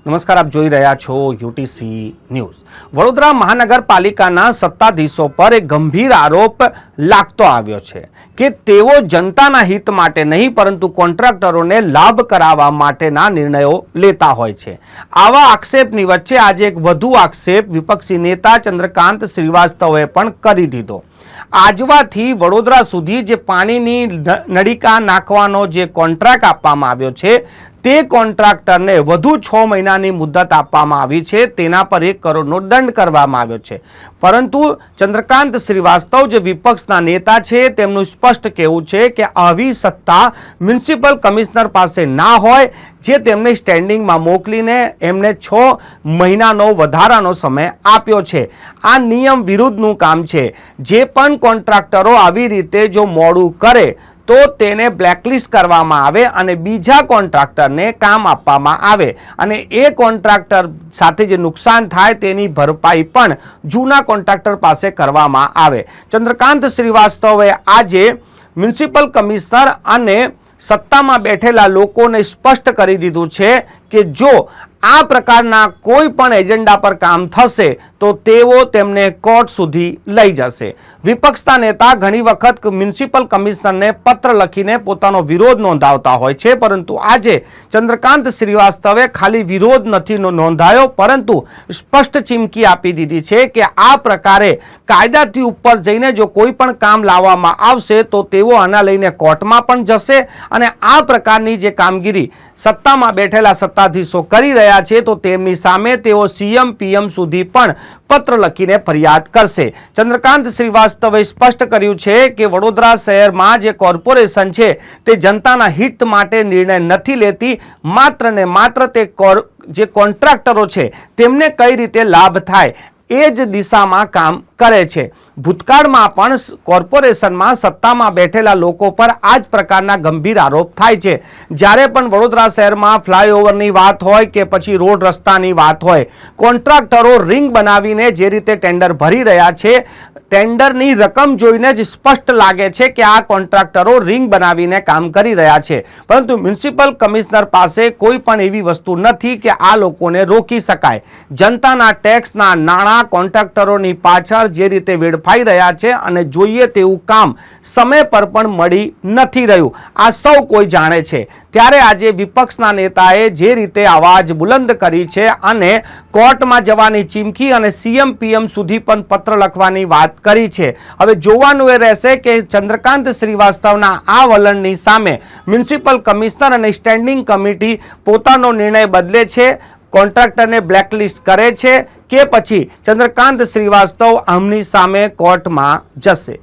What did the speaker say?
નમસ્કાર, આપ જોઈ રહ્યા છો યુટીસી ન્યૂઝ। વડોદરા મહાનગરપાલિકાના સત્તાધીશો પર એક ગંભીર આરોપ લાગતો આવ્યો છે કે તેઓ જનતાના હિત માટે નહીં પરંતુ કોન્ટ્રાક્ટરોને લાભ કરાવવા માટેના નિર્ણયો લેતા હોય છે। આવા આક્ષેપની વચ્ચે આજે એક વધુ આક્ષેપ વિપક્ષી નેતા ચંદ્રકાંત શ્રીવાસ્તવે પણ કરી દીધો। આજવાથી વડોદરા સુધી જે પાણીની નળિકા નાખવાનો જે કોન્ટ્રાક્ટ આપવામાં આવ્યો છે તે કોન્ટ્રાક્ટરને વધુ 6 મહિનાની મુદત આપવામાં આવી છે। તેના પર 1 કરોડનો દંડ કરવામાં આવ્યો છે। પરંતુ ચંદ્રકાંત શ્રીવાસ્તવ જે વિપક્ષના નેતા છે તેમનું સ્પષ્ટ કહેવું છે કે આવી સત્તા મ્યુનિસિપલ કમિશનર પાસે ના હોય, જે તેમને સ્ટેન્ડિંગમાં મોકલીને એમને 6 મહિનાનો વધારાનો સમય આપ્યો છે। આ નિયમ વિરુદ્ધનું કામ છે। જે પણ કોન્ટ્રાક્ટરો આવી રીતે જો મોડું કરે તો તેને બ્લેકલિસ્ટ કરવામાં આવે અને બીજા કોન્ટ્રાક્ટરને કામ આપવામાં આવે અને એ કોન્ટ્રાક્ટર સાથે જે નુકસાન થાય તેની ભરપાઈ પણ જૂના કોન્ટ્રાક્ટર પાસે કરવામાં આવે। ચંદ્રકાંત શ્રીવાસ્તવે આજે મ્યુનિસિપલ કમિશનર અને સત્તામાં બેઠેલા લોકોને સ્પષ્ટ કરી દીધું છે કે જો આ પ્રકારના કોઈ પણ એજન્ડા પર કામ થશે તો તેઓ તેમને કોર્ટ સુધી લઈ જશે। વિપક્ષના નેતા ઘણી વખત મ્યુનિસિપલ કમિશનરને પત્ર લખીને પોતાનો વિરોધ નોંધાવતા હોય છે, પરંતુ આજે ચંદ્રકાંત શ્રીવાસ્તવે ખાલી વિરોધ નથી નોંધાયો પરંતુ સ્પષ્ટ ચીમકી આપી દીધી છે કે આ પ્રકારે કાયદાથી ઉપર જઈને જો કોઈ પણ કામ લાવવામાં આવશે તો તેઓ આના લઈને કોર્ટમાં પણ જશે અને આ પ્રકારની જે કામગીરી સત્તામાં બેઠેલા સત્તાધીશો કરી રહ્યા છે તો તેમની સામે તેઓ સીએમ પીએમ સુધી પણ પત્ર લખીને ફરિયાદ કરશે। ચંદ્રકાંત શ્રીવાસ્તવે સ્પષ્ટ કર્યું છે કે વડોદરા શહેરમાં જે કોર્પોરેશન છે તે જનતાના હિત માટે નિર્ણય નથી લેતી, માત્ર ને માત્ર તે જે કોન્ટ્રાક્ટરો છે તેમને કઈ રીતે લાભ થાય એ જ દિશામાં કામ કરે છે। ભૂતકાળમાં પણ કોર્પોરેશનમાં સત્તામાં બેઠેલા લોકો પર આ જ પ્રકારના ગંભીર આરોપ થાય છે। જ્યારે પણ વડોદરા શહેરમાં ફ્લાયઓવરની વાત હોય કે પછી રોડ રસ્તાની વાત હોય, કોન્ટ્રાક્ટરો રિંગ બનાવીને જે રીતે ટેન્ડર ભરી રહ્યા છે, ટેન્ડરની રકમ જોઈને જ સ્પષ્ટ લાગે છે કે આ કોન્ટ્રાક્ટરો રિંગ બનાવીને કામ કરી રહ્યા છે, પરંતુ મ્યુનિસિપલ કમિશનર પાસે કોઈ પણ એવી વસ્તુ નથી કે આ લોકોને રોકી શકાય। જનતાના ટેક્સના નાણાં કોન્ટ્રાક્ટરોની પાછળ જે રીતે વેડફાઈ રહ્યા છે અને જોઈએ તેવું કામ સમય પર પણ મળી નથી રહ્યું, આ સૌ કોઈ જાણે છે। ત્યારે આજે વિપક્ષના નેતાએ જે રીતે અવાજ બુલંદ કરી છે અને કોર્ટમાં જવાની ચીમકી અને સીએમ પીએમ સુધી પણ પત્ર લખવાની વાત કરી છે, હવે જોવાનું એ રહેશે કે ચંદ્રકાંત શ્રીવાસ્તવના આ વલણની સામે મ્યુનિસિપલ કમિશનર અને સ્ટેન્ડિંગ કમિટી પોતાનો નિર્ણય બદલે છે, કોન્ટ્રાક્ટરને બ્લેકલિસ્ટ કરે છે કે પછી ચંદ્રકાંત શ્રીવાસ્તવ આમની સામે કોર્ટમાં જશે।